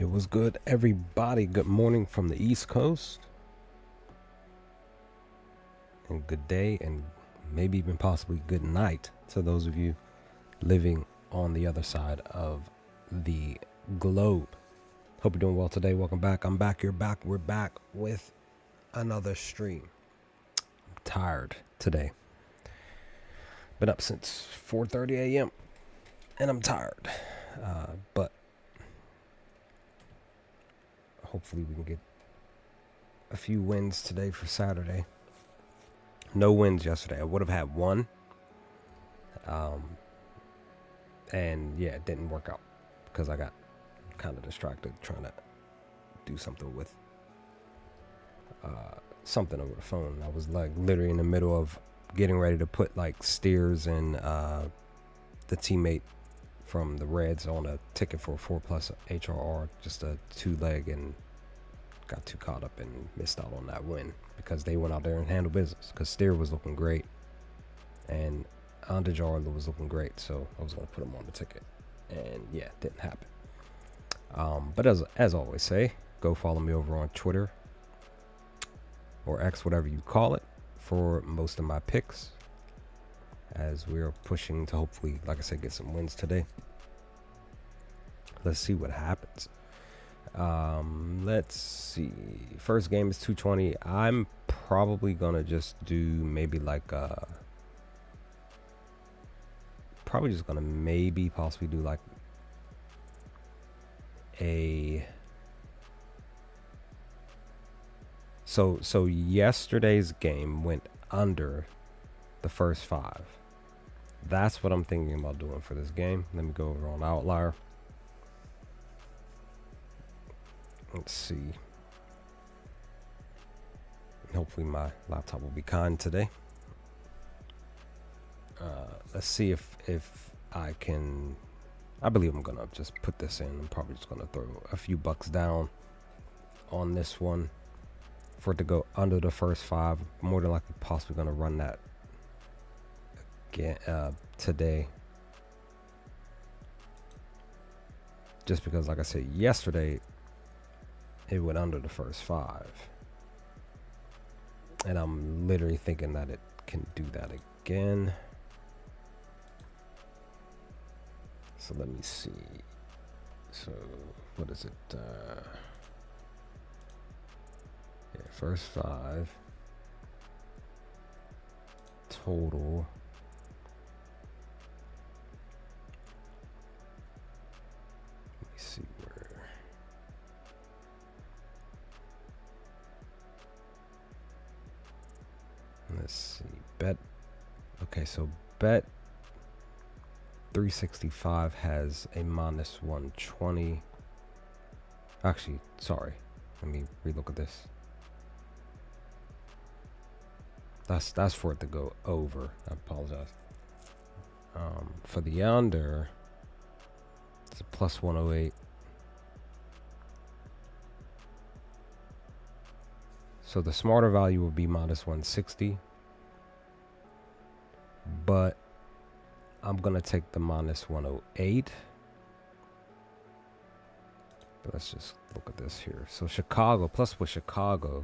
It was good, everybody. Good morning from the East Coast, and good day, and maybe even possibly good night to those of you living on the other side of the globe. Hope you're doing well today. Welcome back. I'm back. You're back. We're back with another stream. I'm tired today. Been up since 4:30 a.m. and I'm tired, but hopefully we can get a few wins today for Saturday. No wins yesterday. I would have had one. And yeah, it didn't work out because I got kind of distracted trying to do something with something over the phone. I was like literally in the middle of getting ready to put like Steers and the teammate from the Reds on a ticket for a 4+ HRR, just a 2-leg, and got too caught up and missed out on that win because they went out there and handled business because Steer was looking great and Andajar was looking great, so I was going to put him on the ticket, and yeah, it didn't happen. But as always say, go follow me over on Twitter or X, whatever you call it, for most of my picks, as we're pushing to hopefully, like I said, get some wins today. Let's see what happens. Let's see. First game is 220. I'm probably gonna just do maybe like probably just gonna possibly do like a so yesterday's game went under the first 5. That's what I'm thinking about doing for this game. Let me go over on Outlier. Let's see. Hopefully my laptop will be kind today. Let's see if I can. I believe I'm gonna just put this in. I'm probably just gonna throw a few bucks down on this one for it to go under the first 5. More than likely possibly gonna run that again today, just because, like I said, yesterday it went under the first 5, and I'm literally thinking that it can do that again. So let me see. So what is it? Yeah, first 5 total. Let me see where. Let's see. Bet. Okay, so bet 365 has a -120. Actually, sorry. Let me relook at this. That's for it to go over. I apologize. For the under, it's a +108. So the smarter value will be -160. But I'm going to take the -108. But let's just look at this here. So Chicago, plus with Chicago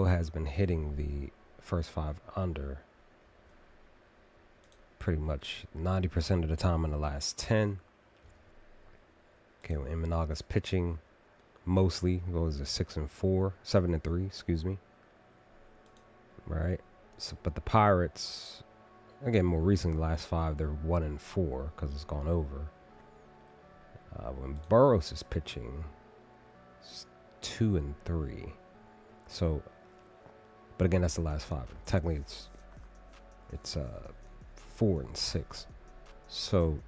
has been hitting the first 5 under pretty much 90% of the time in the last 10. Okay, well, Imanaga's pitching mostly goes to 7-3, excuse me. Right. So, but the Pirates, again, more recently, the last 5, they're 1-4 because it's gone over. When Burroughs is pitching, it's 2-3. So, but again, that's the last 5. Technically, it's 4-6. So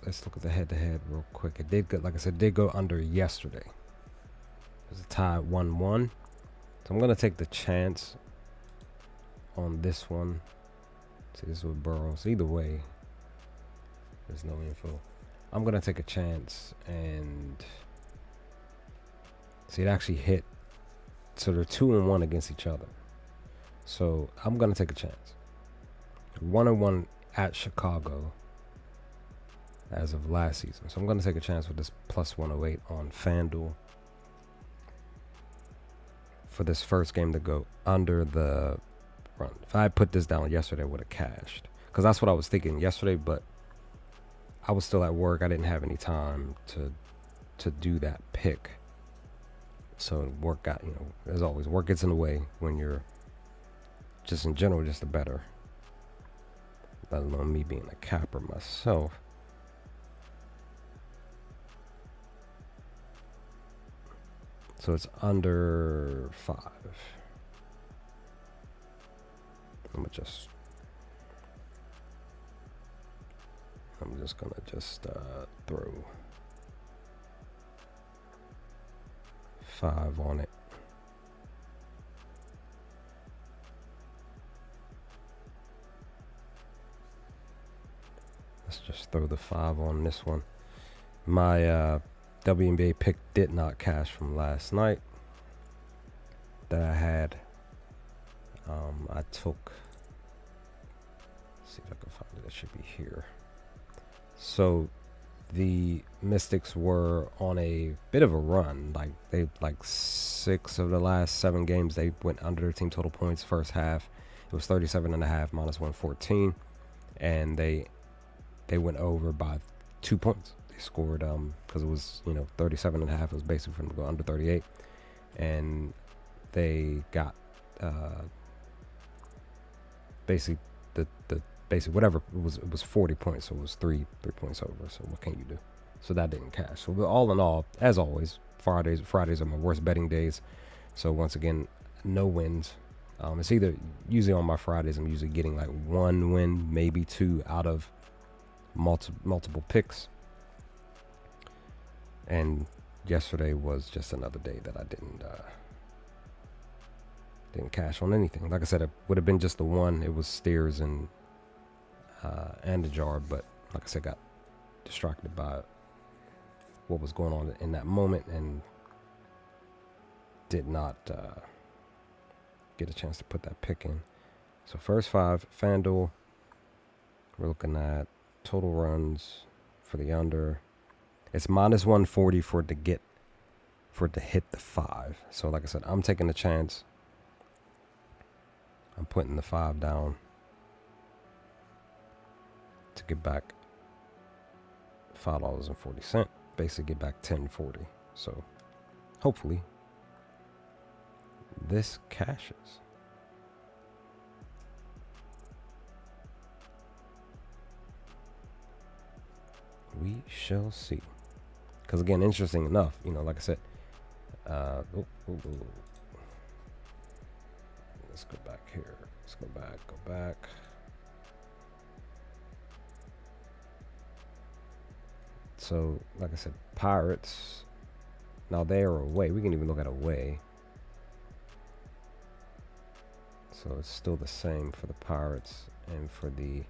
let's look at the head-to-head real quick. It did go, like I said, did go under yesterday. It was a tie at 1-1. So I'm gonna take the chance on this one. See, this is with Burroughs. Either way, there's no info. I'm gonna take a chance and see, it actually hit. So they're 2-1 against each other. So I'm gonna take a chance. 1-1 at Chicago as of last season. So I'm going to take a chance with this plus 108 on FanDuel for this first game to go under the run. If I had put this down yesterday, I would have cashed, because that's what I was thinking yesterday, but I was still at work. I didn't have any time to do that pick. So work got, as always, work gets in the way when you're just in general just a better, let alone me being a capper myself. So it's under 5. I'm just gonna throw 5 on it. Let's just throw the 5 on this one. My WNBA pick did not cash from last night that I had. I took, let's see if I can find it. It should be here. So the Mystics were on a bit of a run. Like 6 of the last 7 games, they went under their team total points first half. It was 37.5 minus 114, and they went over by 2 points. They scored because it was 37.5. It was basically for them to go under 38, and they got basically basically whatever it was 40 points, so it was 3 points over. So what can you do? So that didn't cash. So all in all, as always, Fridays are my worst betting days. So once again, no wins. It's either, usually on my Fridays, I'm usually getting like 1 win, maybe 2 out of multiple picks. And yesterday was just another day that I didn't cash on anything. Like I said, it would have been just the one. It was Steers and the jar, but like I said, got distracted by what was going on in that moment and did not get a chance to put that pick in. So first 5, FanDuel, we're looking at total runs for the under. It's minus 140 for it to hit the 5. So like I said, I'm taking a chance. I'm putting the 5 down to get back $5.40. Basically get back $10.40. So hopefully this cashes. We shall see. Because again, interesting enough, like I said, let's go back here. Let's go back. So, like I said, Pirates, now they are away. We can even look at away. So it's still the same for the Pirates and for the,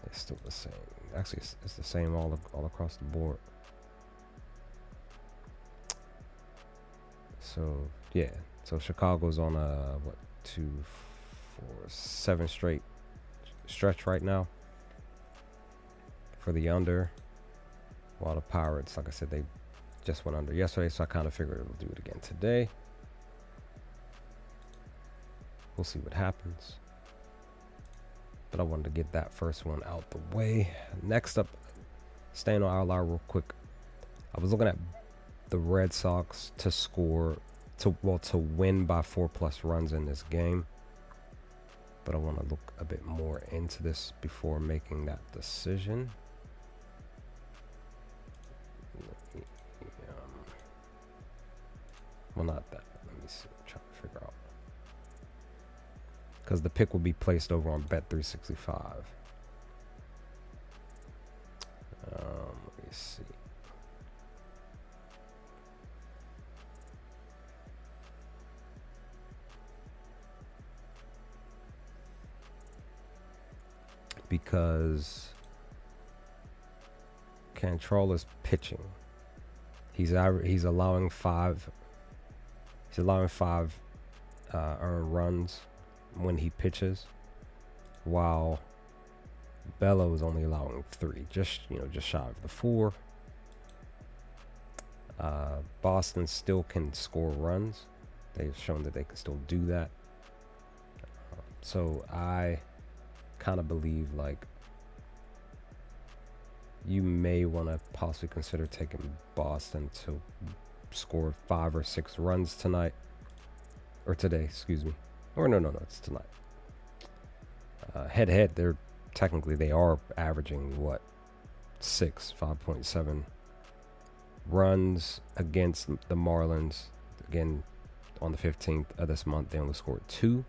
it's still the same. Actually, it's the same all across the board. So, yeah. So Chicago's on a 2, 4, 7 straight stretch right now for the under, while the Pirates, like I said, they just went under yesterday, so I kind of figured it'll do it again today. We'll see what happens, but I wanted to get that first one out the way. Next up, staying on outlier real quick, I was looking at the Red Sox to score to win by 4+ runs in this game, but I want to look a bit more into this before making that decision. Well, not that. Let me see. I'm trying to figure out, because the pick will be placed over on Bet365. Let me see. Because Cantrell is pitching. He's allowing 5. He's allowing 5 earned runs when he pitches, while Bello is only allowing 3, just shy of the 4. Boston still can score runs. They've shown that they can still do that. So I kind of believe like you may want to possibly consider taking Boston to score 5 or 6 runs tonight. Or today, excuse me. Or no, it's tonight. Head-to-head, they're technically they are averaging what 5.7 runs against the Marlins. Again, on the 15th of this month, they only scored 2,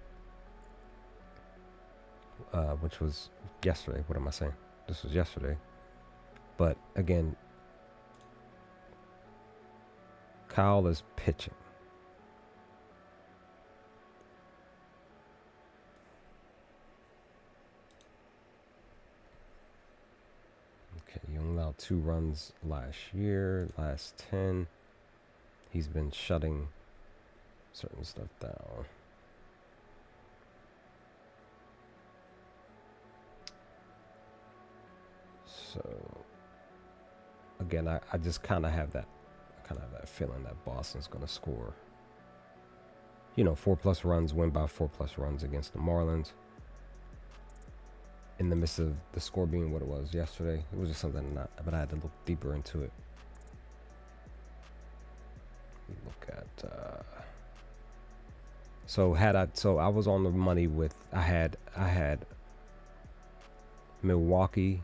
which was yesterday. What am I saying? This was yesterday. But again, Kyle is pitching. Okay, you only allowed 2 runs last year. Last 10, he's been shutting certain stuff down. So again, I just kind of have that feeling that Boston's going to score 4+ runs, win by 4+ runs against the Marlins. In the midst of the score being what it was yesterday, it was just something but I had to look deeper into it. We look at so I was on the money with I had Milwaukee.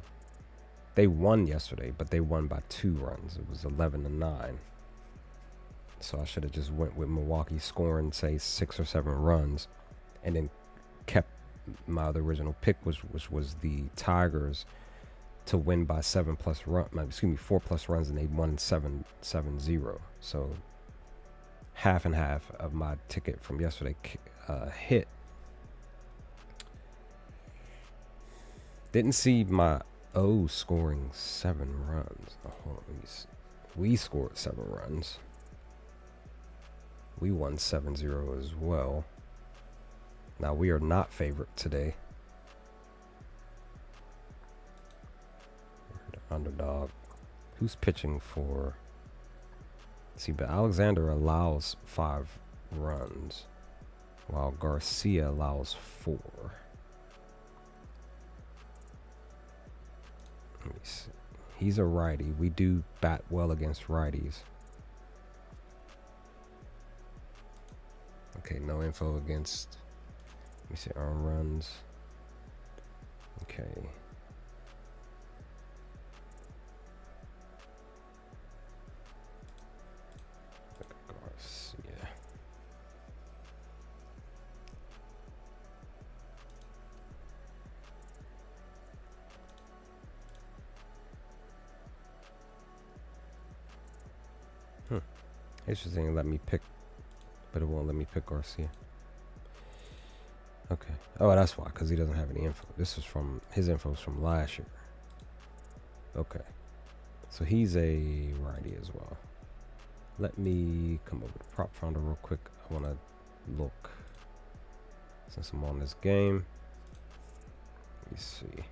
They won yesterday, but they won by 2 runs. It was 11-9. So I should have just went with Milwaukee scoring, say, 6 or 7 runs, and then kept my other original pick, which was the Tigers to win by 4+ runs, and they won 7-0. So half and half of my ticket from yesterday hit. Didn't see my scoring 7 runs. We scored 7 runs. We won 7-0 as well. Now we are not favorite today. We're the underdog. Who's pitching for? See, but Alexander allows 5 runs, while Garcia allows 4. Let me see. He's a righty. We do bat well against righties. Okay, no info against. Let me see our runs. Okay. Garcia. Interesting. Let me pick, but it won't let me pick Garcia. Okay. Oh, that's why, because he doesn't have any info. This is from his info's from last year. Okay. So he's a righty as well. Let me come over to Prop Finder real quick. I want to look since I'm on this game. Let me see.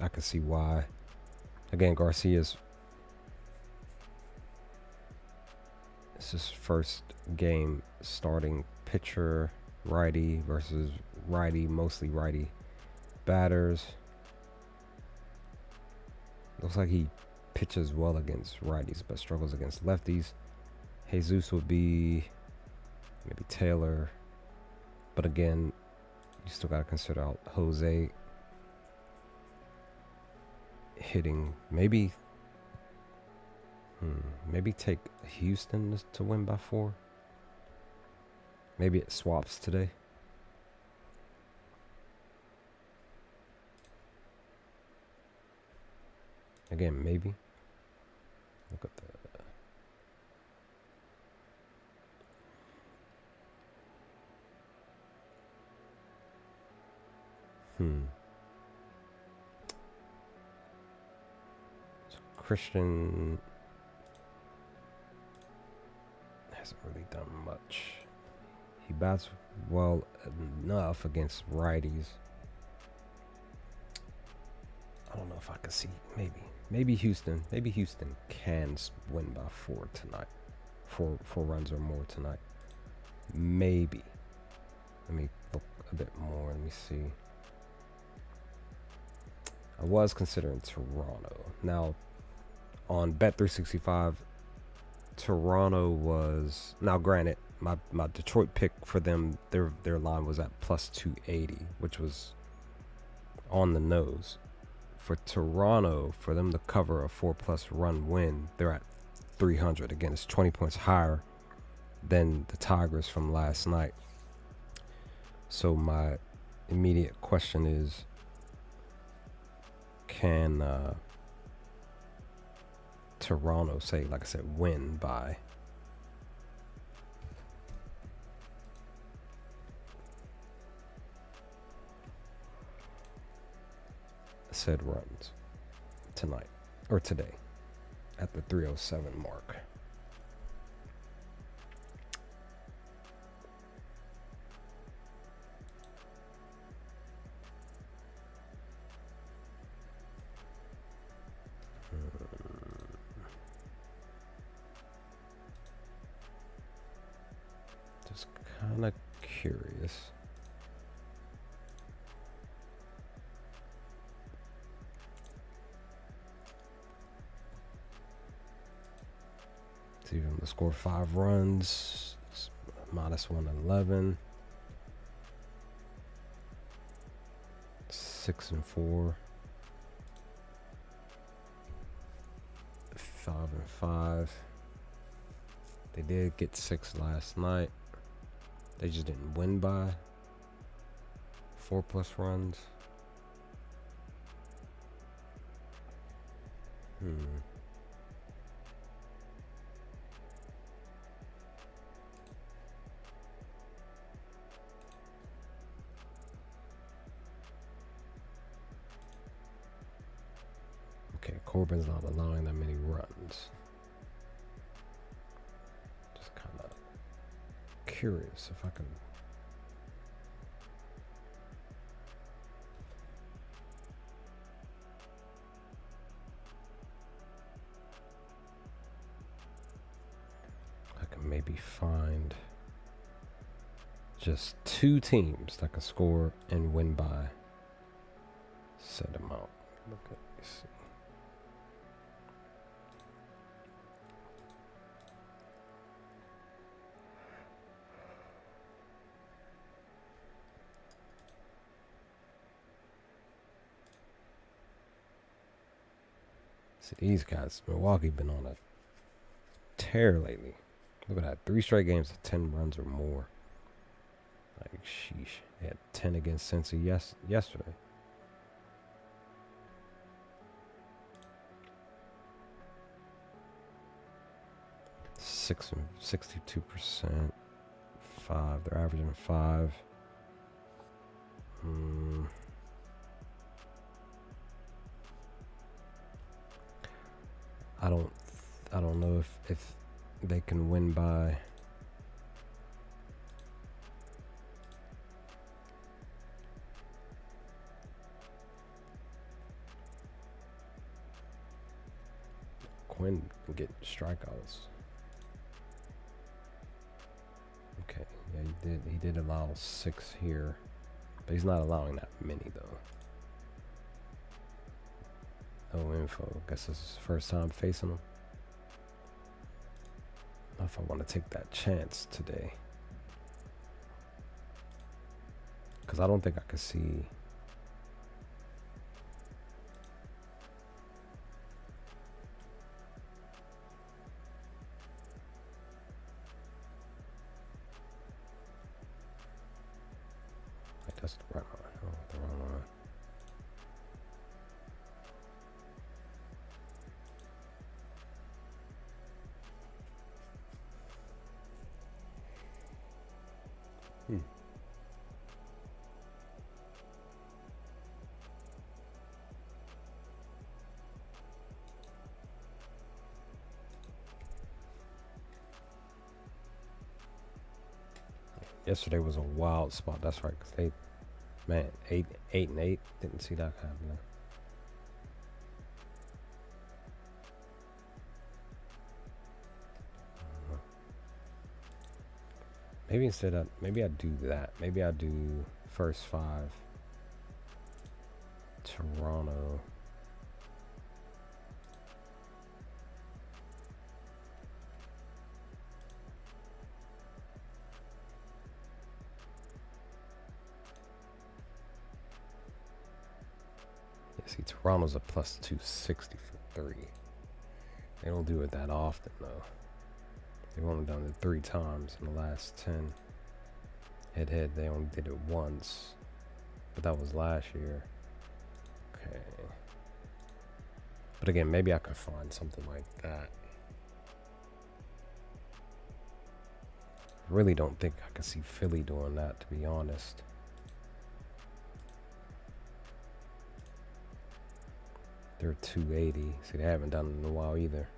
I can see why. Again, Garcia's. It's his first game starting pitcher, righty versus righty, mostly righty batters. Looks like he pitches well against righties, but struggles against lefties. Jesus would be maybe Taylor, but again, you still got to consider out Jose hitting. Maybe take Houston to win by 4. Maybe it swaps today. Again, maybe. Look at the. So Christian hasn't really done much. He bats well enough against righties. I don't know if I can see. Maybe Houston. Maybe Houston can win by 4 tonight. Four runs or more tonight. Maybe. Let me look a bit more. Let me see. I was considering Toronto. Now, on Bet365, Toronto was, now granted, my Detroit pick for them, their line was at plus 280, which was on the nose. For Toronto, for them to cover a 4+ run win, they're at 300. Again, it's 20 points higher than the Tigers from last night. So my immediate question is, can Toronto, say, like I said, win by said runs tonight or today at the 307 mark? Just kind of curious. See them to score 5 runs, minus 111, 6-4, 5-5. They did get 6 last night. They just didn't win by 4+ runs. Okay, Corbin's not allowing that many runs. Just kind of curious if I can. Maybe find just 2 teams that can score and win by set amount. Look at this. See, these guys, Milwaukee been on a tear lately. Look at that, 3 straight games of 10 runs or more. Like, sheesh. They had 10 against Cincy yesterday. Six and 62%. 5. They're averaging 5. I don't know if they can win by Quinn and get strikeouts. Okay, yeah, he did allow 6 here, but he's not allowing that many though. No info. Guess this is his first time facing him. I don't know if I want to take that chance today, because I don't think I could see. Wait, that's the right one. Oh, the wrong one. Yesterday was a wild spot. That's right. 'Cause they, man, 8-8. Didn't see that happening. Maybe instead of, maybe I do that. Maybe I do first 5. Toronto. Yeah, see, Toronto's a plus 260 for 3. They don't do it that often, though. They've only done it 3 times in the last 10. Head-head, they only did it once. But that was last year. Okay. But again, maybe I could find something like that. Really don't think I could see Philly doing that, to be honest. They're 280. See, they haven't done it in a while either.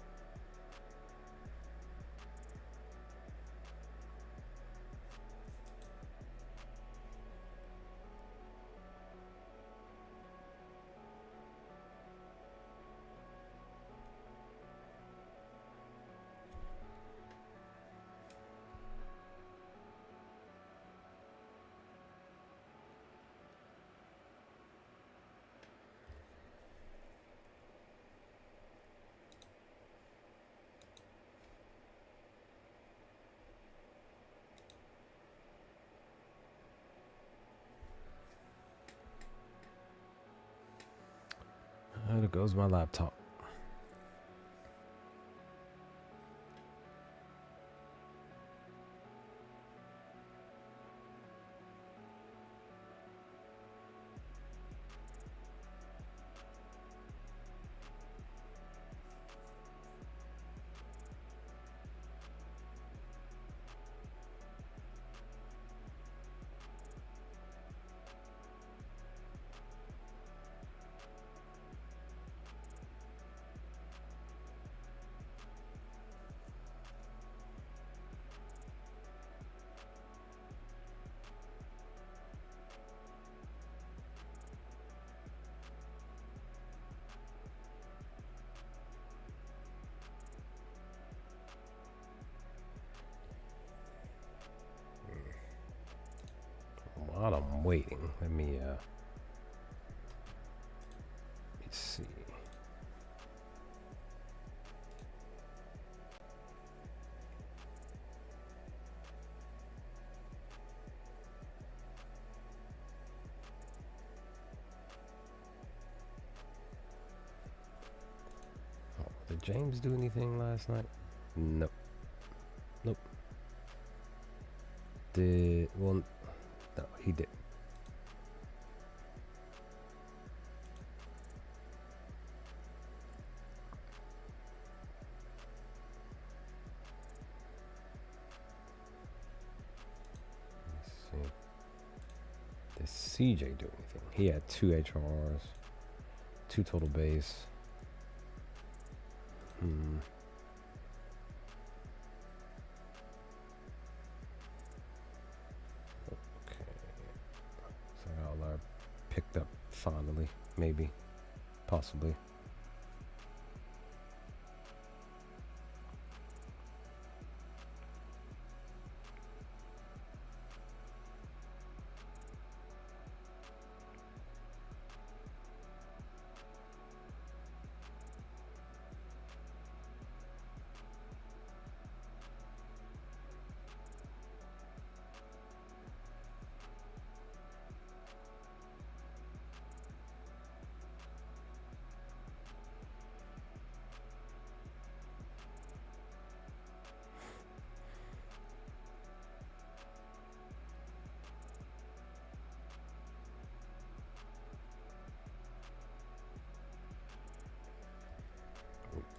There goes my laptop. While I'm waiting, let me see. Oh, did James do anything last night? Nope. Nope. Well, no, he did. Let's see. Did CJ do anything? He had 2 HRs, 2 total base. Picked up finally, maybe, possibly.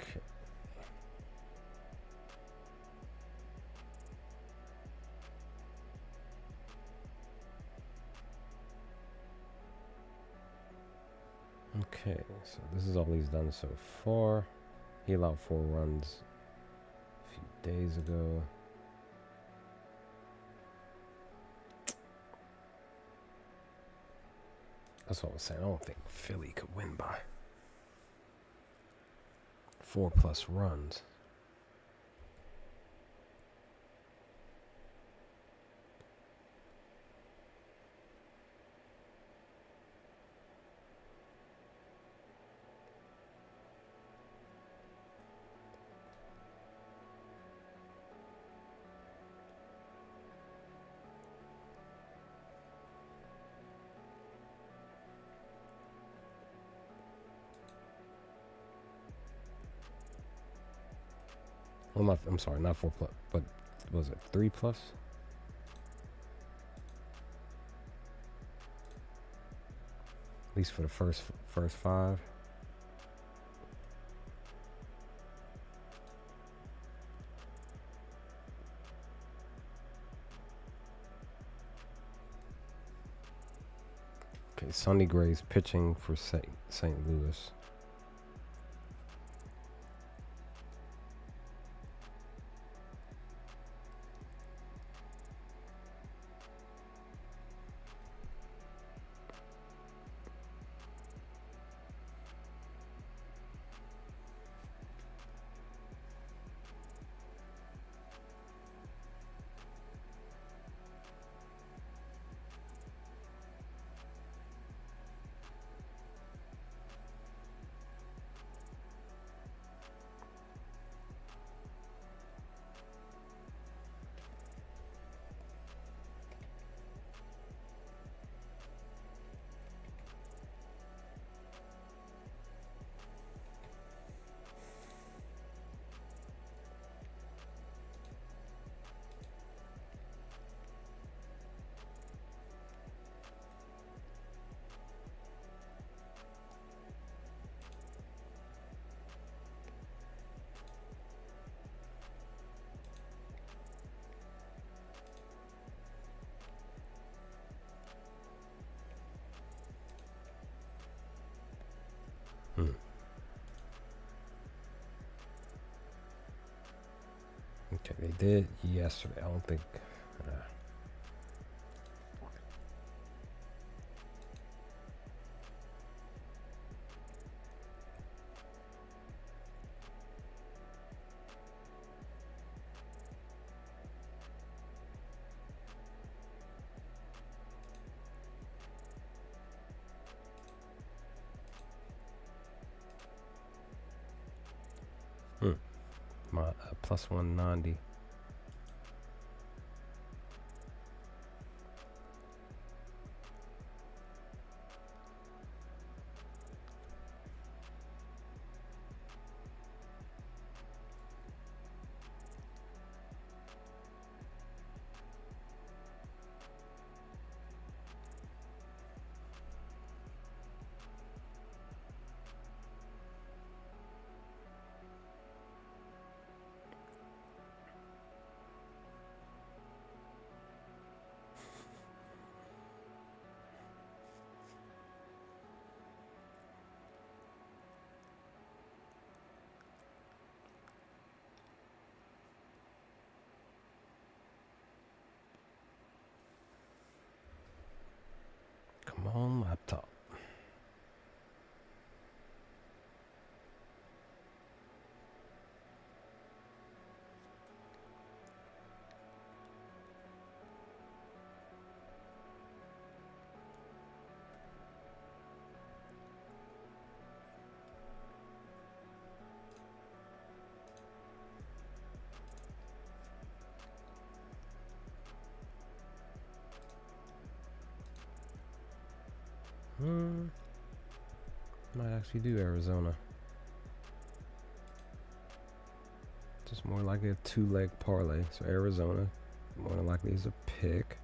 Okay. Okay, so this is all he's done so far. He allowed 4 runs a few days ago. That's what I was saying. I don't think Philly could win by 4+ runs. Well, I'm sorry, not 4 plus, but was it 3 plus? At least for the first 5. Okay, Sonny Gray's pitching for St. Louis. Okay, they did yesterday. I don't think. My plus 190. Come on, laptop. Might actually do Arizona. Just more likely a 2-leg parlay. So Arizona, more than likely is a pick.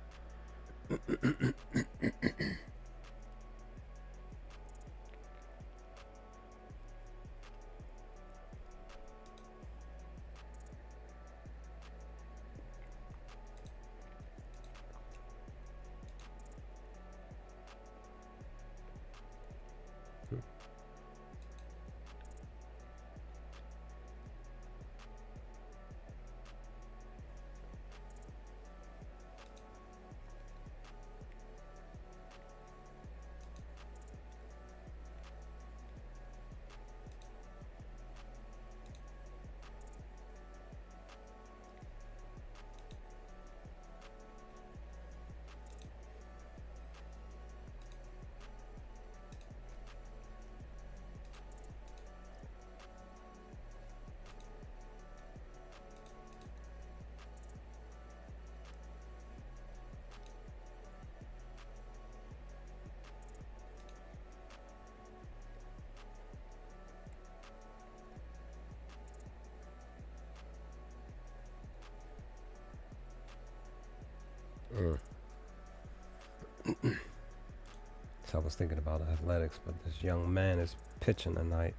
So I was thinking about athletics, but this young man is pitching tonight.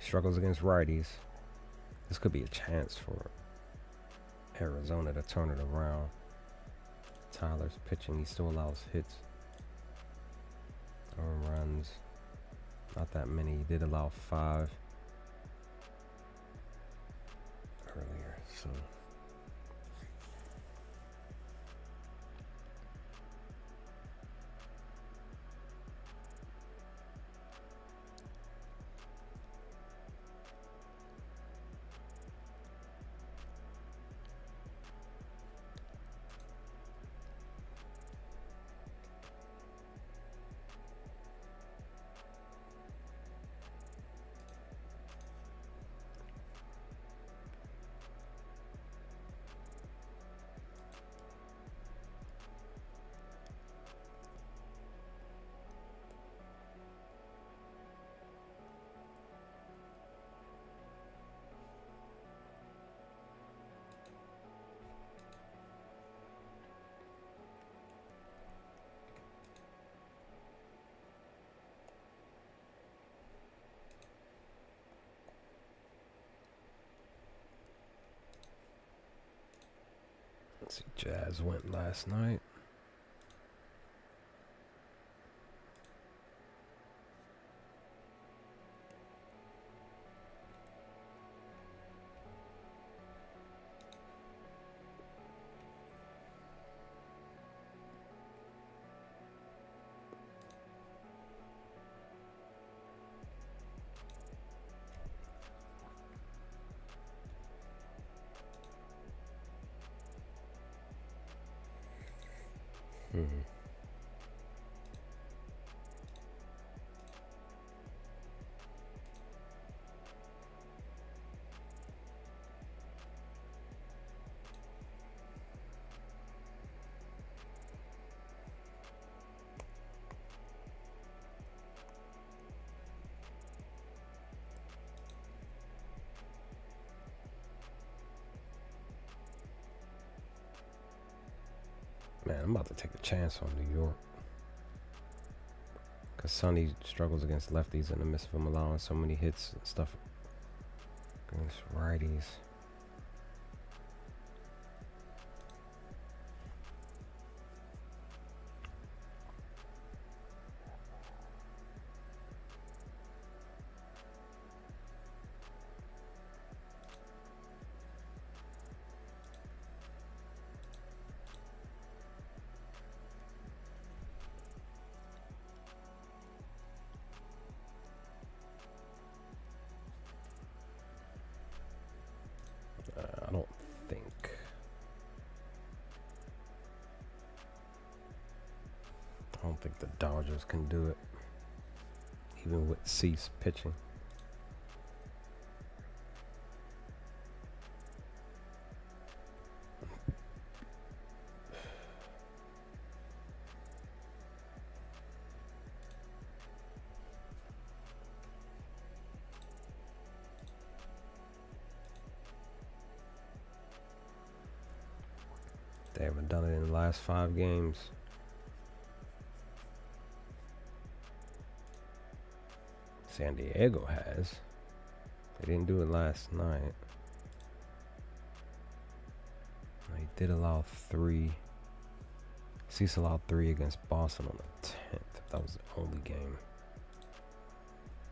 Struggles against righties. This could be a chance for Arizona to turn it around. Tyler's pitching. He still allows hits. Earned runs. Not that many. He did allow 5 earlier. So let's see. Jazz went last night. Man, I'm about to take a chance on New York. Because Sonny struggles against lefties in the midst of him allowing so many hits and stuff against righties. I don't think. I don't think the Dodgers can do it, even with Cease pitching. They haven't done it in the last 5 games. San Diego has. They didn't do it last night. He did allow 3. Cease allowed 3 against Boston on the 10th. That was the only game.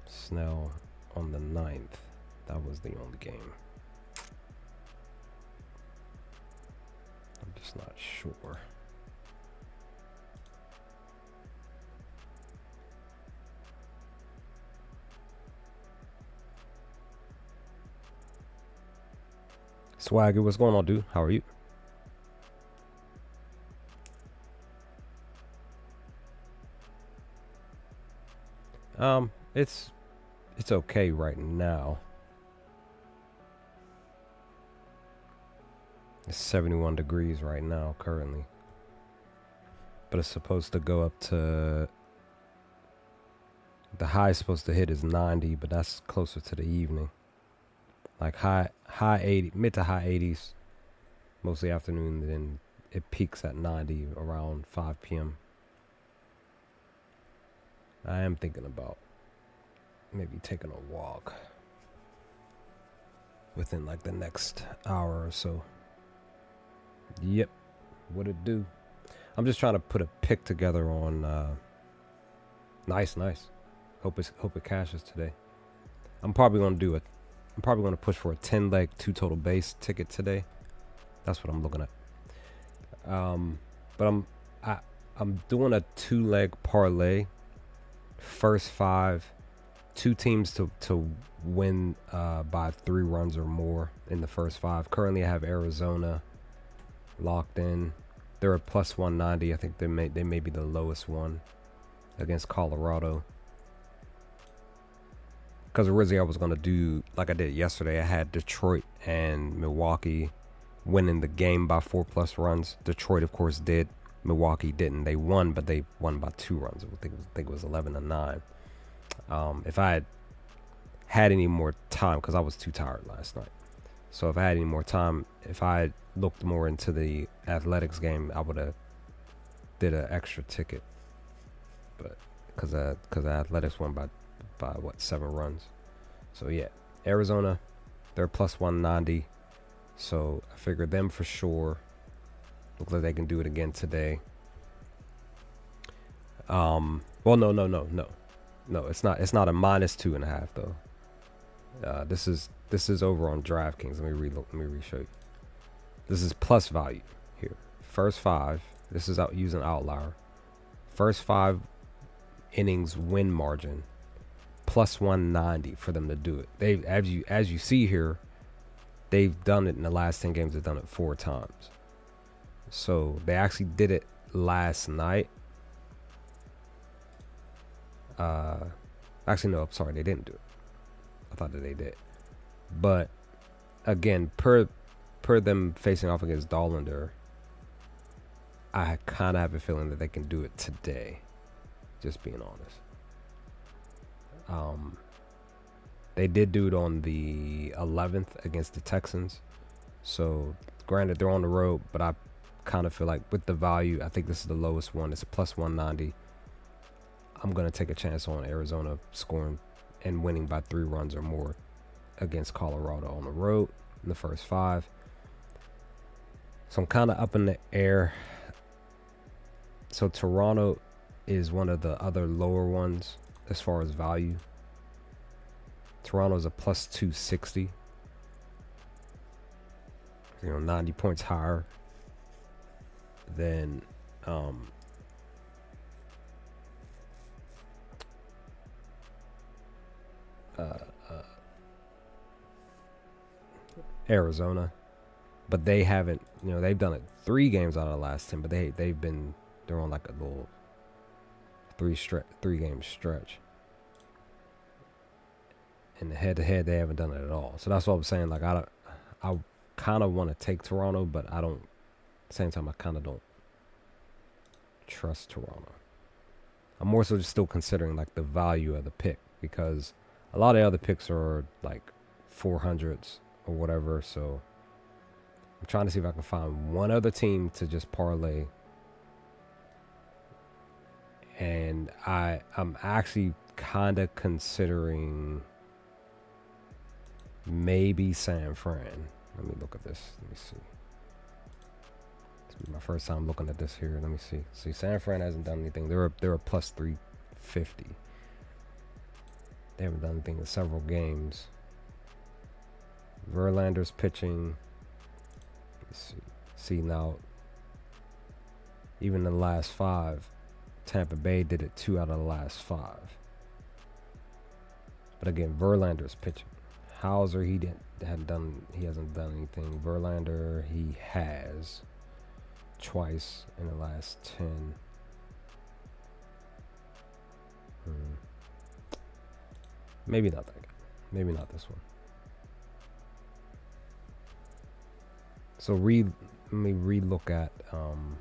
Snell on the 9th. That was the only game. I'm just not sure. Swagger, what's going on, dude? How are you? It's okay right now. It's 71 degrees right now currently. But it's supposed to go up to, the high supposed to hit is 90, but that's closer to the evening. Like high 80, mid to high 80s, mostly afternoon, then it peaks at 90 around 5 p.m. I am thinking about maybe taking a walk within like the next hour or so. Yep, what it do? I'm just trying to put a pick together on. Nice. Hope it cashes today. I'm probably gonna push for a 10-leg 2 total base ticket today. That's what I'm looking at. But I'm doing a 2-leg parlay. First 5, 2 teams to win by 3 runs or more in the first 5. Currently, I have Arizona locked in. They're at plus 190. I think they may be the lowest one against Colorado. Because originally I was going to do, like I did yesterday, I had Detroit and Milwaukee winning the game by 4+ runs. Detroit, of course, did. Milwaukee didn't. They won, but they won by 2 runs. I think it was 11-9. If I had any more time, because I was too tired last night. So if I had any more time, if I had looked more into the athletics game, I would have did an extra ticket. But because athletics won by what, 7 runs. So yeah, Arizona, they're plus 190. So I figured them for sure. Looks like they can do it again today. Well, no, it's not a -2.5 though. This is over on DraftKings. Let me re-show you. This is plus value here. First 5. This is using outlier. First 5 innings win margin, plus 190 for them to do it. They, as you see here, they've done it in the last 10 games. They've done it 4 times. So they actually did it last night. Actually, no, I'm sorry, they didn't do it. I thought that they did. But again, per them facing off against Dollander, I kind of have a feeling that they can do it today. Just being honest. They did do it on the 11th against the Texans. So granted, they're on the road, but I kind of feel like with the value, I think this is the lowest one. It's plus 190. I'm going to take a chance on Arizona scoring and winning by 3 runs or more against Colorado on the road in the first 5. So I'm kind of up in the air. So Toronto is one of the other lower ones as far as value. Toronto's a plus 260. 90 points higher than Arizona, but they haven't. They've done it 3 games out of the last 10, but they're on like a little 3-game stretch. In the head-to-head, they haven't done it at all. So that's what I'm saying. Like I kind of want to take Toronto, but I don't. At the same time, I kind of don't trust Toronto. I'm more so just still considering like the value of the pick, because a lot of other picks are like 400s or whatever. So I'm trying to see if I can find one other team to just parlay. And I'm actually kind of considering maybe San Fran. Let me look at this. Let me see. It's my first time looking at this here. Let me see. See, San Fran hasn't done anything. They're a plus 350. They haven't done anything in several games. Verlander's pitching. Let's see. See now, even in the last 5, Tampa Bay did it 2 out of the last 5. But again, Verlander's pitching. Hauser, he hasn't done anything. Verlander, he has twice in the last 10. Maybe not that guy. Maybe not this one. So let me re-look at.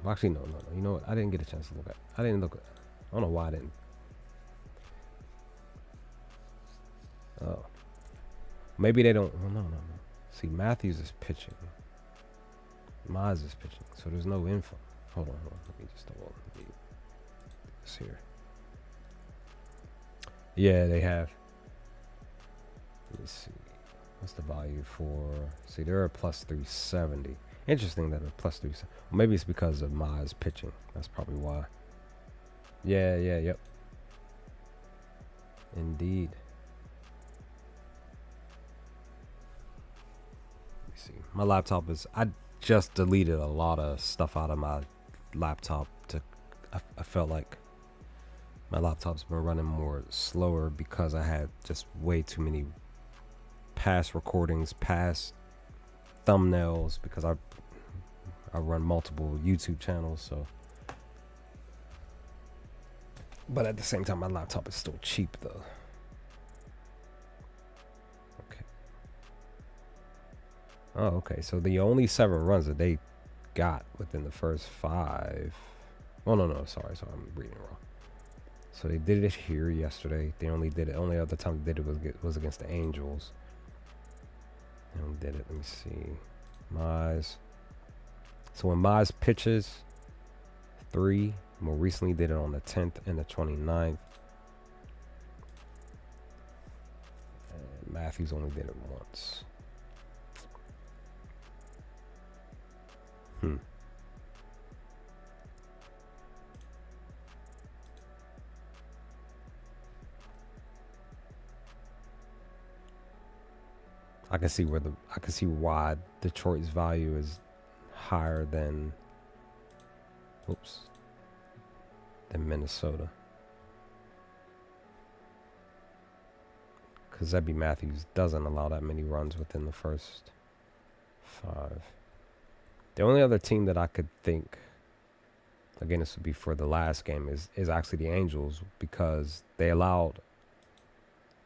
Actually, no. You know what? I didn't get a chance to look at. I don't know why I didn't. Oh. Maybe they don't. Well, no. See, Matthews is pitching. Mize is pitching. So there's no info. Hold on. Let me just this here. Yeah, they have. Let me see. What's the value for? See, they're a plus 370. Interesting that they're plus 370. Well, maybe it's because of Mize pitching. That's probably why. Yeah, yep. Indeed. Let me see. My laptop is. I just deleted a lot of stuff out of my laptop. I felt like my laptop's been running more slower because I had just way too many past recordings, past thumbnails, because I run multiple YouTube channels, so. But at the same time, my laptop is still cheap though. Okay. Oh, okay. So the only 7 runs that they got within the first 5. Oh no, sorry, I'm reading it wrong. So they did it here yesterday. They only did it. Only other time they did it was against the Angels. They only did it. Let me see. Mize. So when Mize pitches 3, more recently did it on the 10th and the 29th. And Matthews only did it once. I can see why Detroit's value is higher than Minnesota. Because Zebby Matthews doesn't allow that many runs within the first 5. The only other team that I could think, again, this would be for the last game, is actually the Angels, because they allowed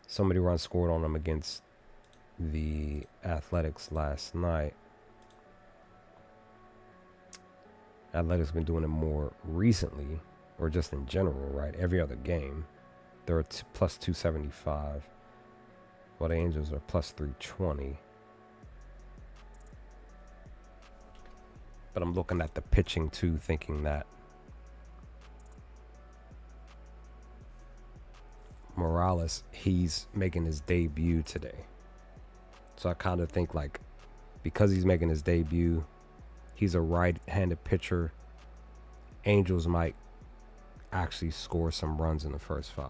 so many runs scored on them against the Athletics last night. Athletics have been doing it more recently, or just in general, right? Every other game, they're plus 275, while the Angels are plus 320. But I'm looking at the pitching too, thinking that Morales, he's making his debut today. So I kind of think, like, because he's making his debut, he's a right-handed pitcher, Angels might actually score some runs in the first 5.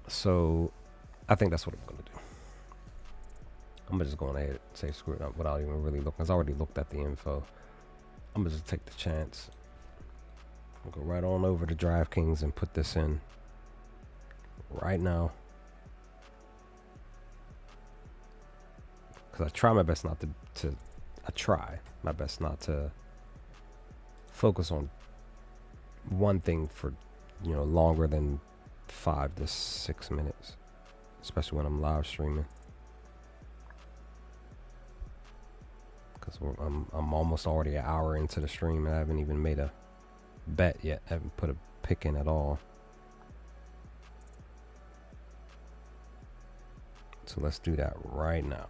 So I think that's what I'm going to do. I'm just going ahead and say screw it up without even really looking, because I already looked at the info. I'm going to just take the chance. I'll go right on over to DraftKings and put this in right now. Because I try my best not to focus on one thing for, longer than 5 to 6 minutes, especially when I'm live streaming. Because I'm almost already an hour into the stream and I haven't even made a bet yet. I haven't put a pick in at all. So let's do that right now.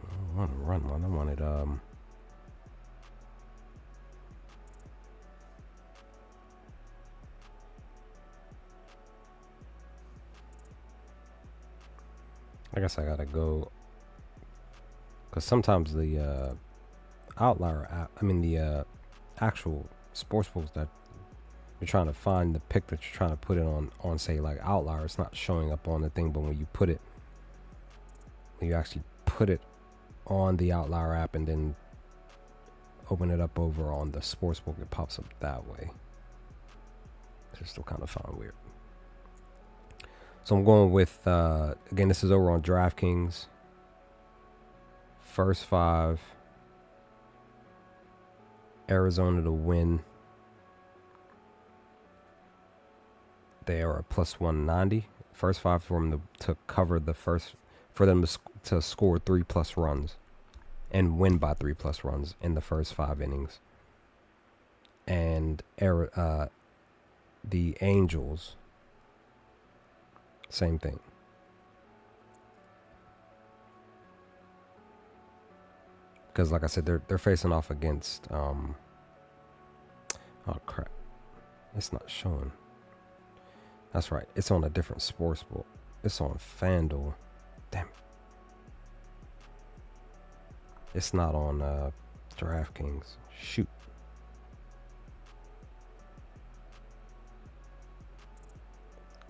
I want to run one. I wanted I guess I gotta go, because sometimes the outlier app, the actual sports books that you're trying to find, the pick that you're trying to put it on say like outlier, it's not showing up on the thing, but when you actually put it on the outlier app and then open it up over on the sportsbook, it pops up that way. It's still kind of found weird. So I'm going with, again, this is over on DraftKings. First 5. Arizona to win. They are a plus 190. First 5 for them to cover the first, for them to score 3+ runs and win by 3+ runs in the first 5 innings. And the Angels, same thing. Because like I said, they're facing off against oh crap. It's not showing. That's right. It's on a different sports book. It's on FanDuel. Damn it. It's not on DraftKings. Shoot.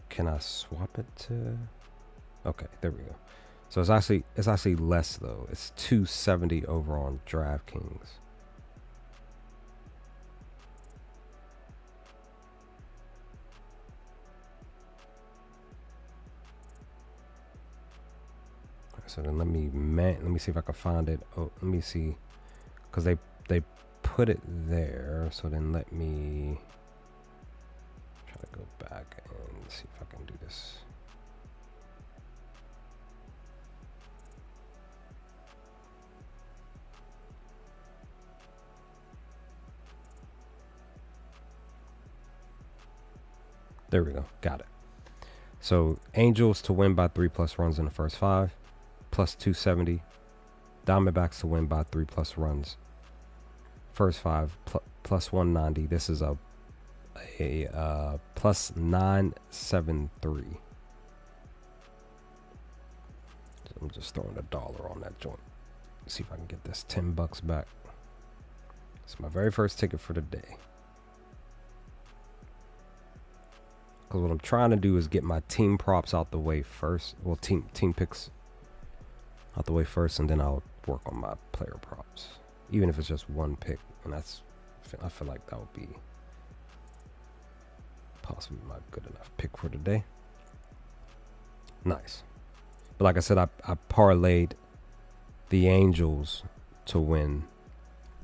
Can I swap it to? Okay, there we go. So it's actually less though. It's 270 over on DraftKings. So then let me see if I can find it. Oh, let me see, because they put it there. So then let me try to go back and see if I can do this. There we go. Got it. So Angels to win by 3+ runs in the first 5, plus 270. Diamondbacks to win by 3+ runs. First 5, plus 190. This is a plus 973. So I'm just throwing $1 on that joint. See if I can get this $10 back. It's my very first ticket for the day. Because what I'm trying to do is get my team props out the way first. Well, team picks out the way first, and then I'll work on my player props. Even if it's just one pick, and I feel like that would be possibly my good enough pick for today. Nice. But like I said, I parlayed the Angels to win.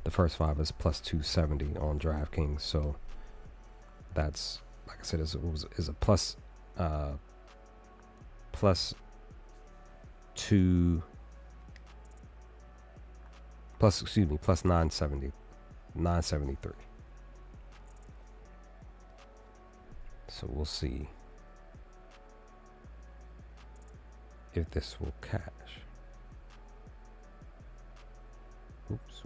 The first 5 is plus 270 on DraftKings, so that's, like I said, is a plus 973. So we'll see if this will cash. Oops.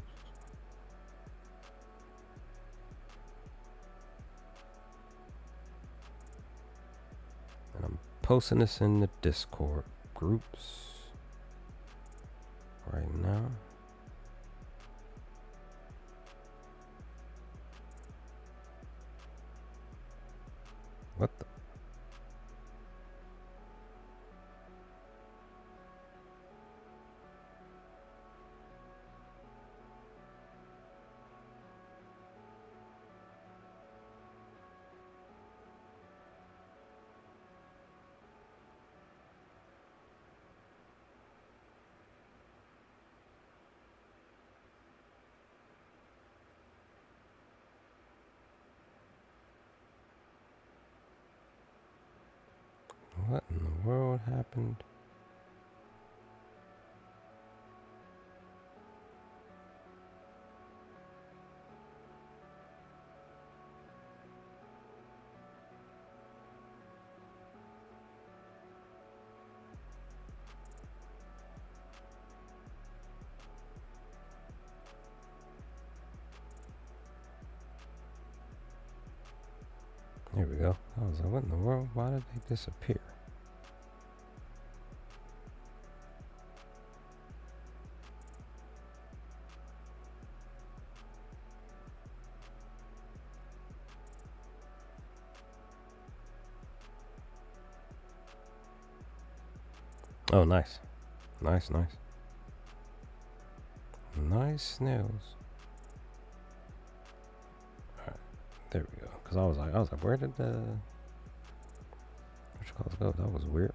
And I'm posting this in the Discord groups right now. What the? What in the world happened? There we go. I was like, what in the world? Why did they disappear? Oh, nice. Nice, nice. Nice snails. There we go. Cause I was like, where did the which calls go? That was weird.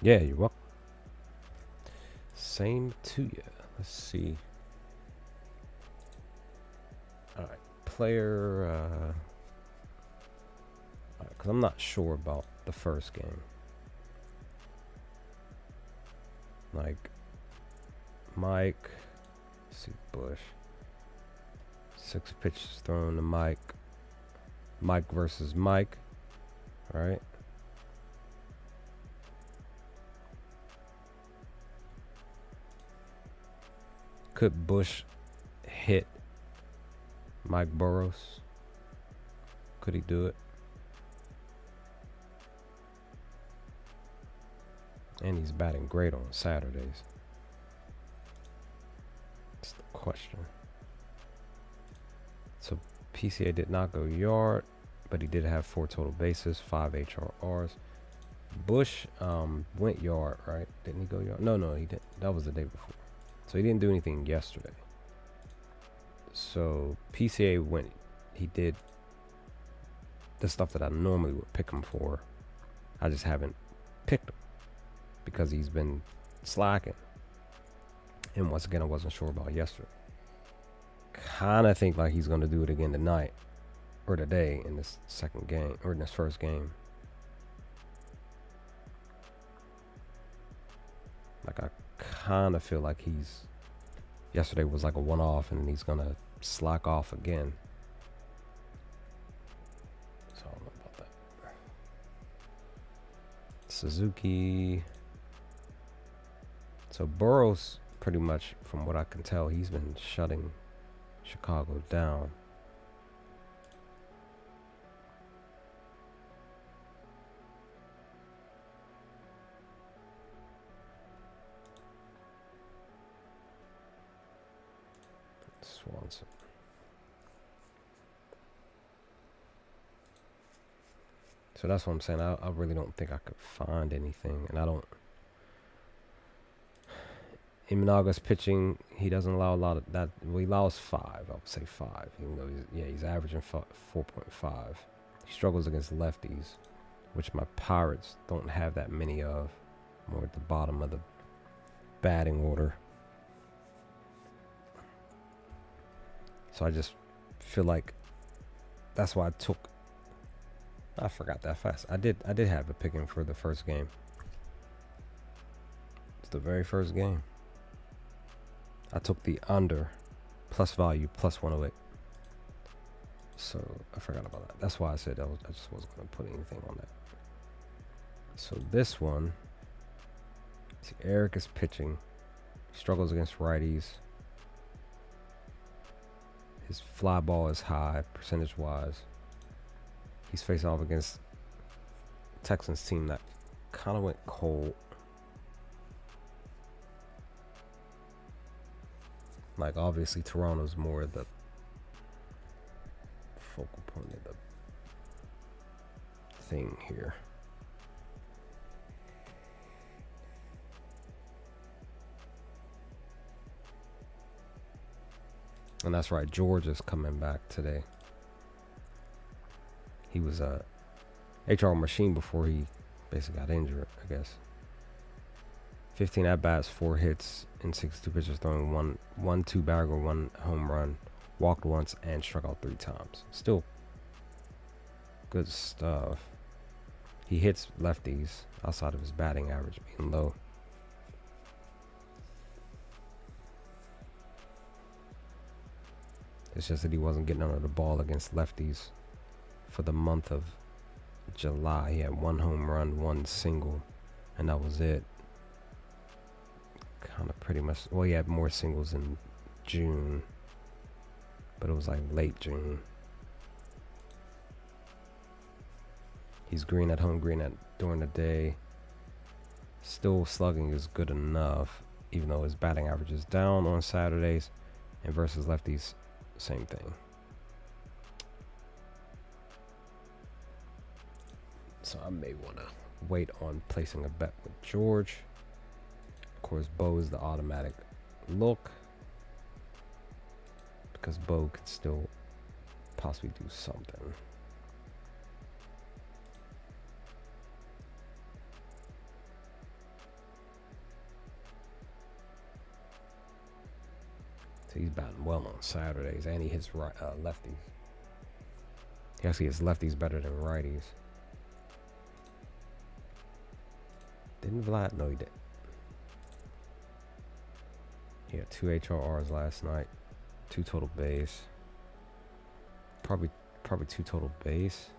Yeah, you're welcome. Same to you. Let's see. All right, player. Because I'm not sure about the first game. Like, Mike. Let's see, Bush. 6 pitches thrown to Mike. Mike versus Mike. All right. Could Bush hit Mike Burrows? Could he do it? And he's batting great on Saturdays. That's the question. So PCA did not go yard, but he did have 4 total bases, 5 HRRs. Bush went yard, right? Didn't he go yard? No, he didn't. That was the day before. So he didn't do anything yesterday. So PCA went, he did the stuff that I normally would pick him for. I just haven't picked him because he's been slacking. And once again, I wasn't sure about yesterday. Kind of think like he's going to do it again tonight or today in this second game or in this first game. Like I kind of feel like yesterday was like a one-off and he's going to slack off again. So I don't know about that. Suzuki. So Burrows, pretty much from what I can tell, he's been shutting Chicago down. Swanson. So that's what I'm saying. I really don't think I could find anything, and I don't. Imanaga's pitching. He doesn't allow a lot of that. Well, he allows 5. I would say 5. Even though he's averaging 4.5. He struggles against lefties, which my Pirates don't have that many of. More at the bottom of the batting order. So I just feel like that's why I forgot that fast. I did have a picking for the first game. It's the very first game. I took the under plus value plus 108. So I forgot about that. That's why I said I just wasn't going to put anything on that. So this one, see, Eric is pitching. Struggles against righties. His fly ball is high, percentage-wise. He's facing off against Texans team that kind of went cold. Like, obviously, Toronto's more the focal point of the thing here. And that's right, George is coming back today. He was a HR machine before he basically got injured, I guess. 15 at-bats, 4 hits in 62 pitches, throwing one 2-bagger, 1 home run, walked once, and struck out 3 times. Still good stuff. He hits lefties outside of his batting average being low. It's just that he wasn't getting under the ball against lefties for the month of July. He had 1 home run, 1 single, and that was it. Kind of pretty much. Well, he had more singles in June, but it was like late June. He's green at home, green during the day. Still slugging is good enough, even though his batting average is down on Saturdays, and versus lefties, same thing. So I may want to wait on placing a bet with George. course, Bo is the automatic look because Bo could still possibly do something. So he's batting well on Saturdays, and he hits lefties. He actually hits lefties better than righties. Didn't Vlad? No, he didn't. He had 2 HRRs last night, 2 total base. Probably 2 total base.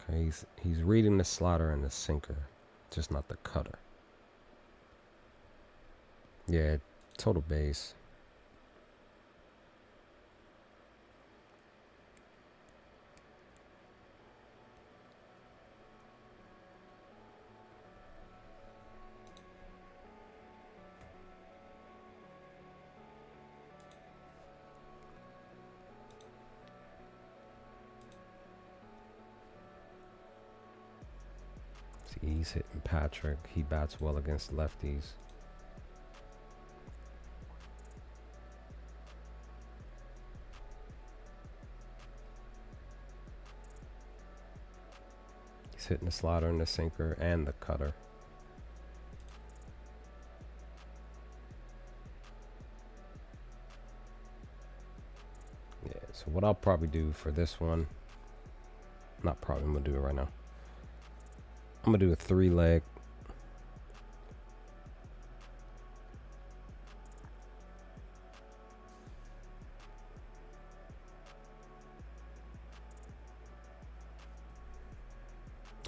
Okay, he's reading the slider and the sinker, just not the cutter. Yeah, total base. See, he's hitting Patrick. He bats well against lefties. He's hitting the slider and the sinker and the cutter. Yeah, so what I'll probably do for this one, not probably, I'm going to do it right now. I'm going to do a 3-leg.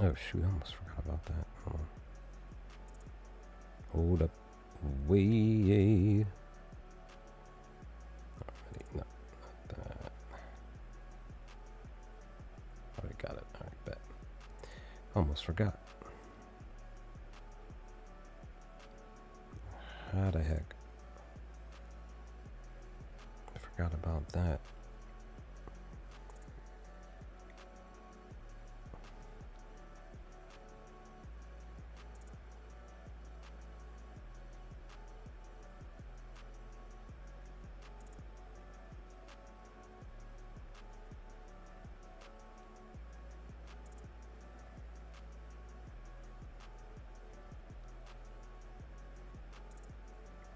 Oh shoot, I almost forgot about that. Hold on. Hold up. Wait. Already, not that. Already got it. Alright, bet. Almost forgot. How the heck? I forgot about that.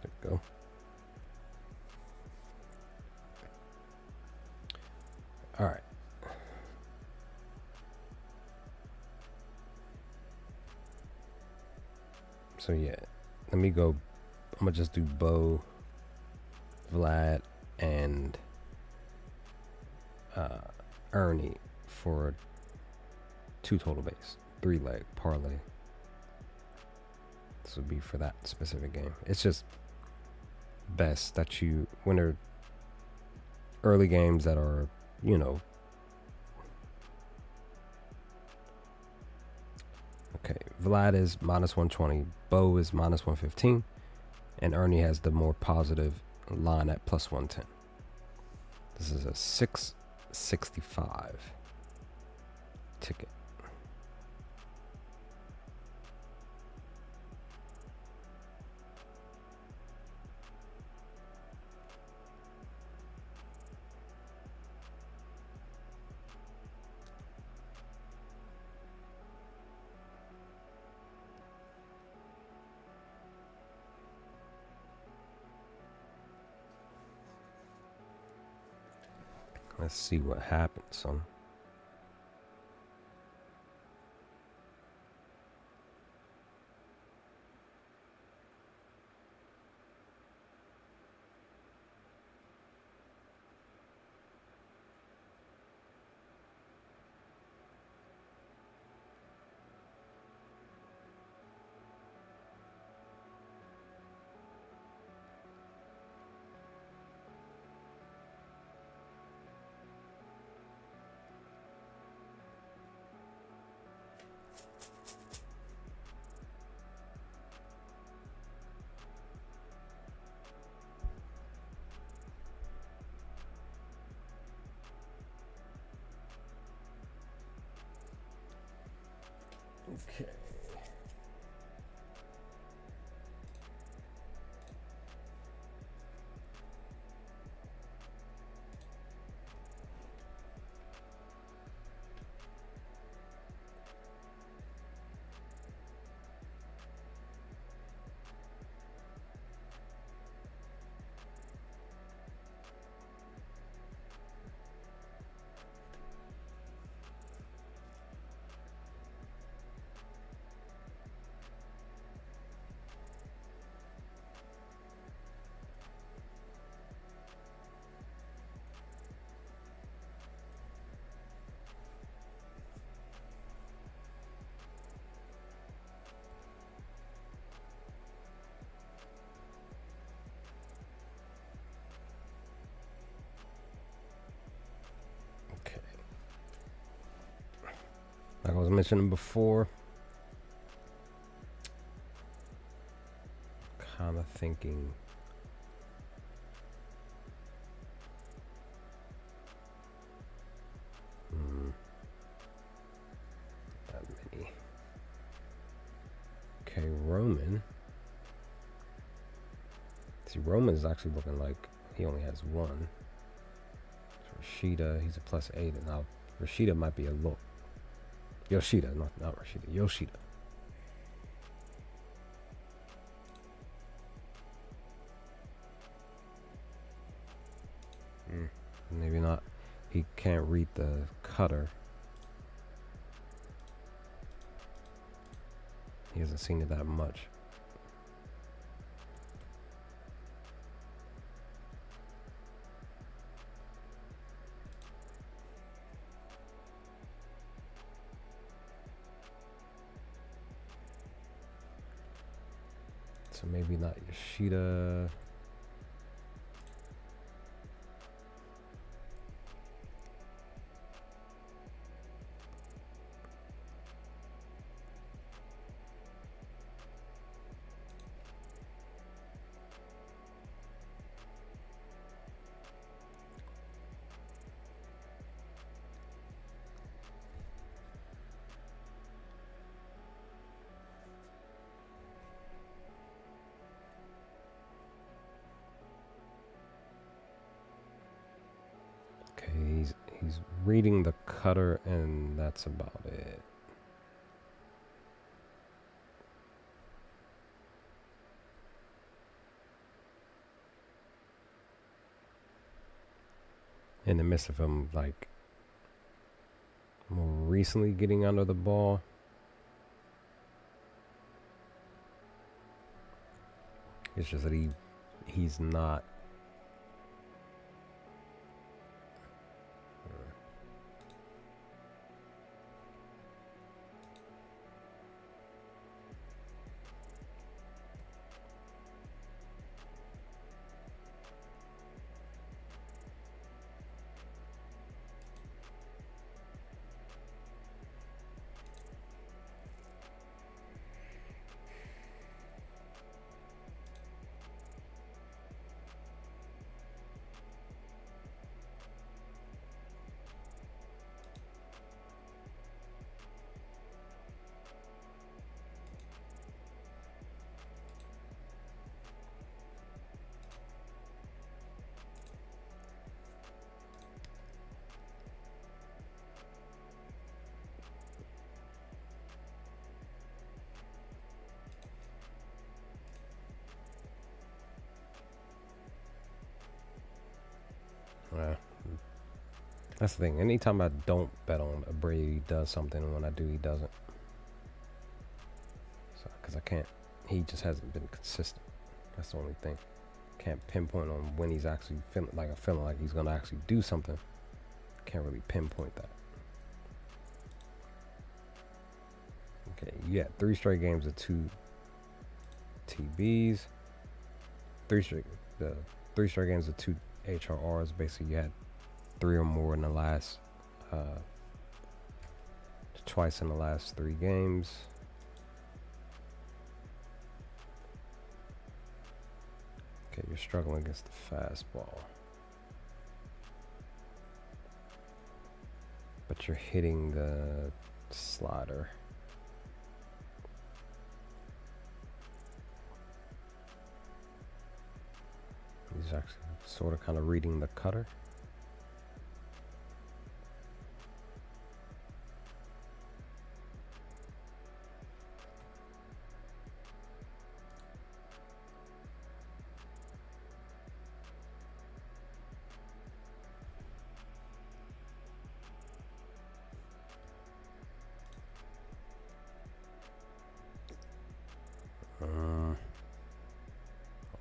There we go. All right. So yeah, let me go. I'm gonna just do Bo, Vlad, and Ernie for 2 total base, 3-leg parlay. This would be for that specific game. It's just best that you, when they're early games that are, you know. Okay, Vlad is -120, Bo is -115, and Ernie has the more positive line at +110. This is a 665 ticket. Let's see what happens, son. Okay. Okay. Like I was mentioning before, kind of thinking that many. Okay, Roman. See, Roman is actually looking like he only has one. Rashida, he's a +8, and now Rashida might be a low. Yoshida, not Rashida. Yoshida. Maybe not. He can't read the cutter. He hasn't seen it that much. So maybe not Yoshida. Okay, he's reading the cutter, and that's about it. In the midst of him, like, more recently getting under the ball, it's just that he's not. That's the thing. Anytime I don't bet on a Brady, he does something, and when I do, he doesn't. So, because I can't, he just hasn't been consistent. That's the only thing. Can't pinpoint on when he's actually feeling like he's gonna actually do something. Can't really pinpoint that. Okay, you had 3 straight games of 2 TBs. 3 straight games of 2 HRRs. Basically, you had 3 or more in the last, twice in the last 3 games. Okay, you're struggling against the fastball, but you're hitting the slider. He's actually sort of kind of reading the cutter.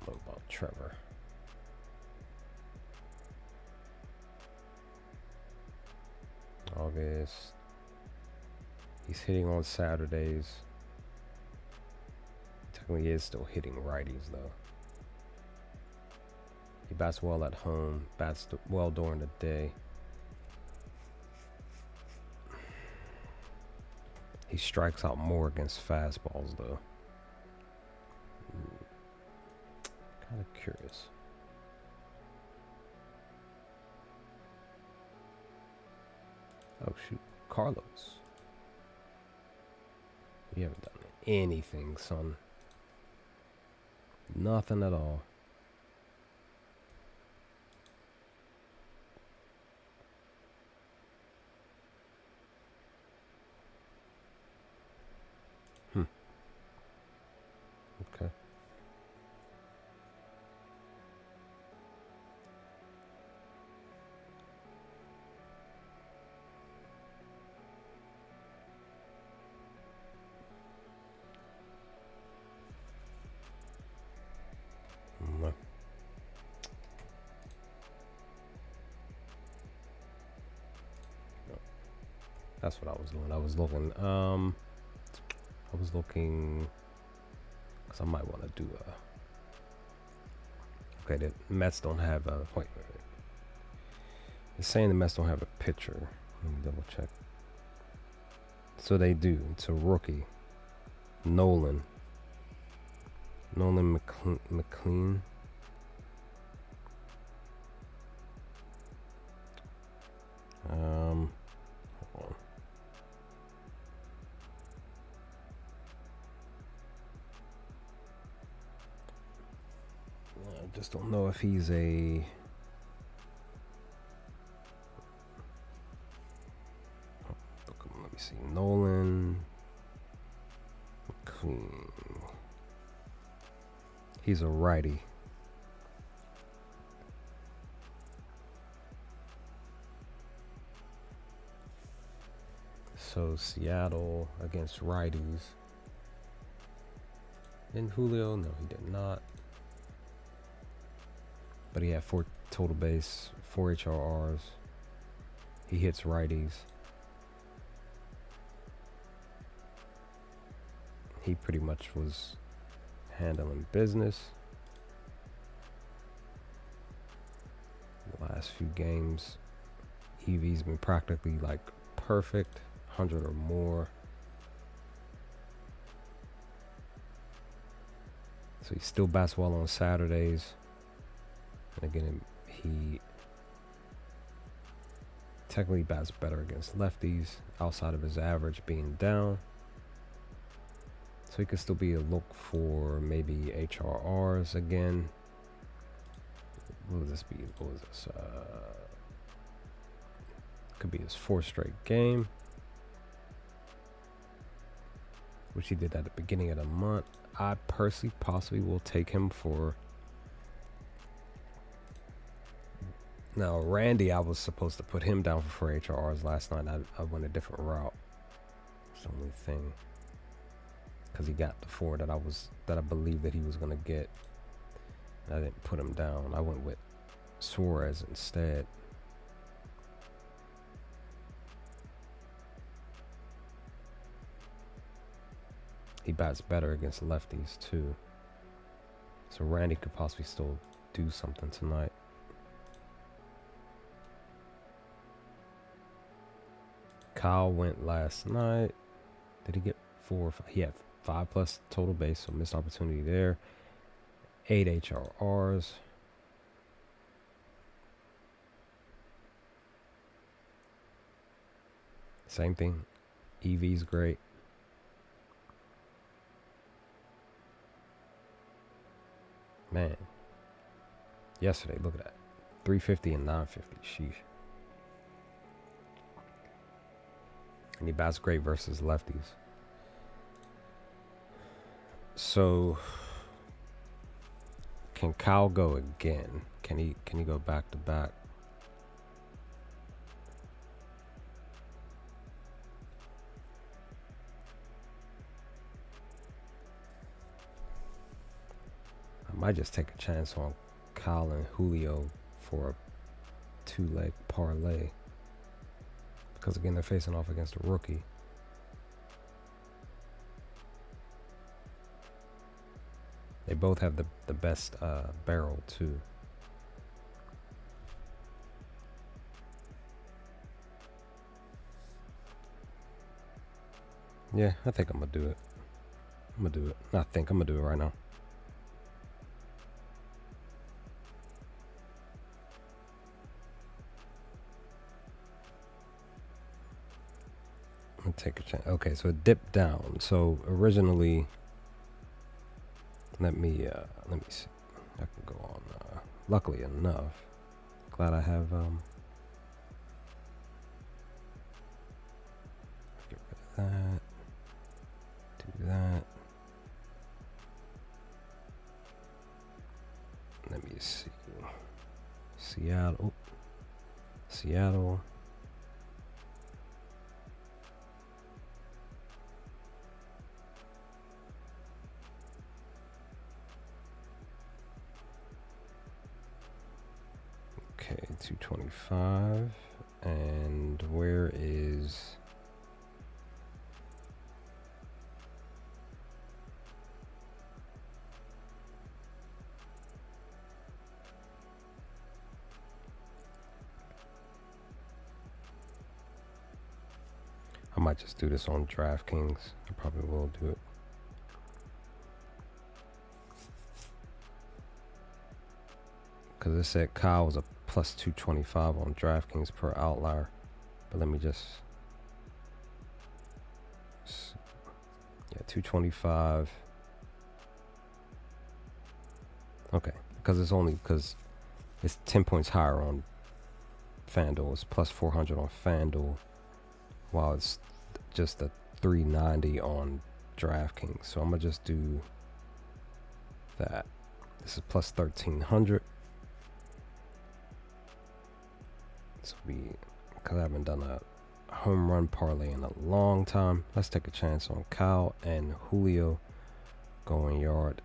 What about Trevor? August. He's hitting on Saturdays. Technically, he is still hitting righties though. He bats well at home. Bats well during the day. He strikes out more against fastballs though. Kind of curious. Oh shoot, Carlos. You haven't done anything, son. Nothing at all. Okay. No. That's what I was doing. I was looking. Because I might want to do a. Okay, the Mets don't have a. Wait. It's saying the Mets don't have a pitcher. Let me double check. So they do. It's a rookie. Nolan McLean. Hold on. I just don't know if he's a. Let me see. Nolan McLean. He's a righty. So Seattle against righties. And Julio, no, he did not. But he had 4 total base, 4 HRRs. He hits righties. He pretty much was handling business. The last few games, EV's been practically like perfect, 100 or more. So he still bats well on Saturdays. And again, he technically bats better against lefties, outside of his average being down. So he could still be a look for maybe HRRs again. What would this be? What was this? Could be his 4th straight game, which he did at the beginning of the month. I personally possibly will take him for. Now, Randy, I was supposed to put him down for 4 HRRs last night. I went a different route. It's the only thing. Because he got the 4 that I believed that he was gonna get. I didn't put him down. I went with Suarez instead. He bats better against lefties too. So Randy could possibly still do something tonight. Kyle went last night. Did he get 4 or 5? He had 5+ total base, so missed opportunity there. 8 HRRs. Same thing. EV's great. Man. yesterday. Look at that. 350 and 950. Sheesh. And he bats great versus lefties. So can Kyle go again? Can he go back to back? I might just take a chance on Kyle and Julio for a 2-leg parlay. Because again, they're facing off against a rookie. They both have the best barrel too. Yeah, I think I'm gonna do it. I'm gonna do it right now. I'm gonna take a chance. Okay, so it dipped down. So originally, let me see. I can go on. Luckily enough, glad I have get rid of that. Do that. Let me see. Seattle. Okay, 225. And where is... I might just do this on DraftKings. I probably will do it. Because it said Kyle was a plus 225 on DraftKings per outlier. But let me just... Yeah, 225. Okay. Because it's 10 points higher on FanDuel. It's plus 400 on FanDuel. While it's just a 390 on DraftKings. So I'm going to just do that. This is plus 1300. This will be, because I haven't done a home run parlay in a long time. Let's take a chance on Kyle and Julio going yard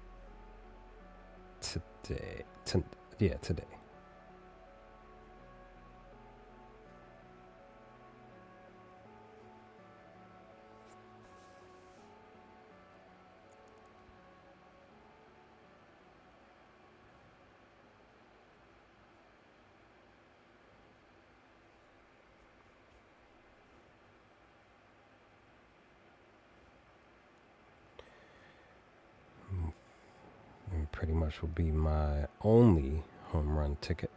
today. Today. Pretty much will be my only home run ticket.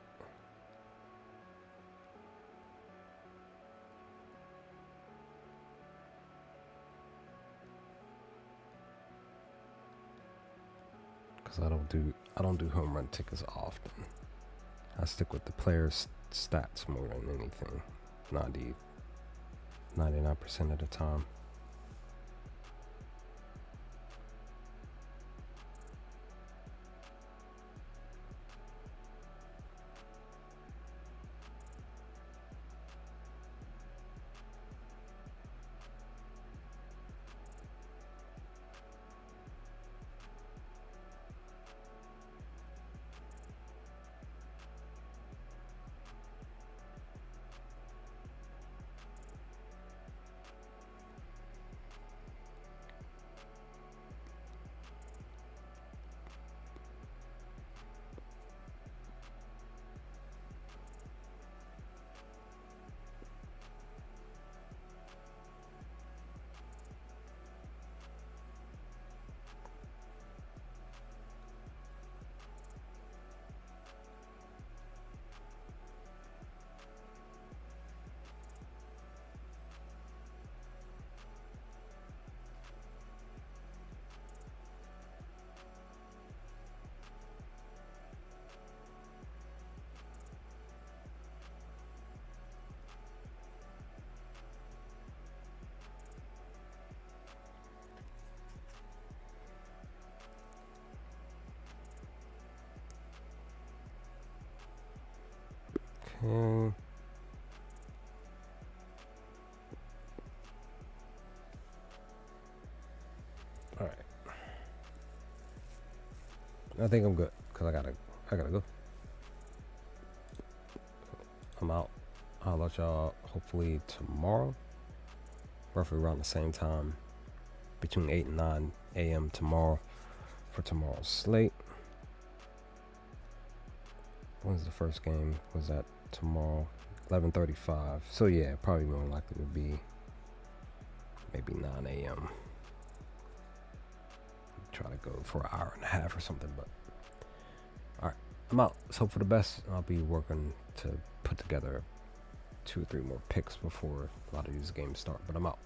Because I don't do home run tickets often. I stick with the players' stats more than anything. 99% of the time. Okay. All right. I think I'm good because I gotta go. I'm out. I'll let y'all hopefully tomorrow, roughly around the same time, between 8 and 9 a.m. tomorrow for tomorrow's slate. When's the first game? Was that tomorrow? 11:35. So yeah, probably more likely to be maybe 9 a.m. Try to go for an hour and a half or something, but all right, I'm out. Let's hope for the best. I'll be working to put together 2 or 3 more picks before a lot of these games start, but I'm out.